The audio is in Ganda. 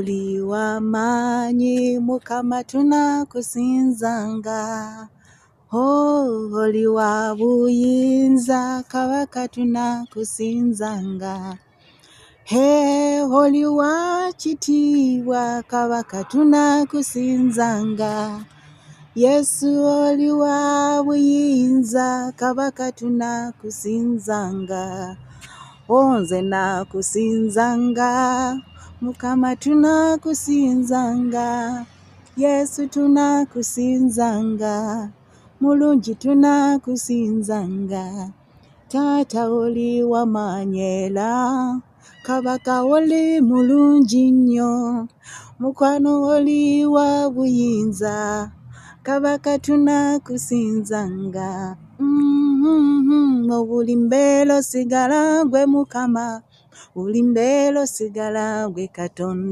oli wamanyi Mukama tunakusinzanga. Oli wa buyinza Kabaka tunakusinzanga. Oli wa kitiibwa Kabaka tunakusinzanga. Yesu oli wa buyinza Kabaka tunakusinzanga. Nze nakusinzanga Mukama tunakusinzanga. Yesu tunakusinzanga. Mulungi tunakusinzanga. Taata oli wamanyela Kabaka oli mulungi nnyo. Mukwano oli wa buyinza Kabaka tunakusinzanga. Buli mbeera osigala gwe Mukama, buli mbeera osigala gwe Katonda.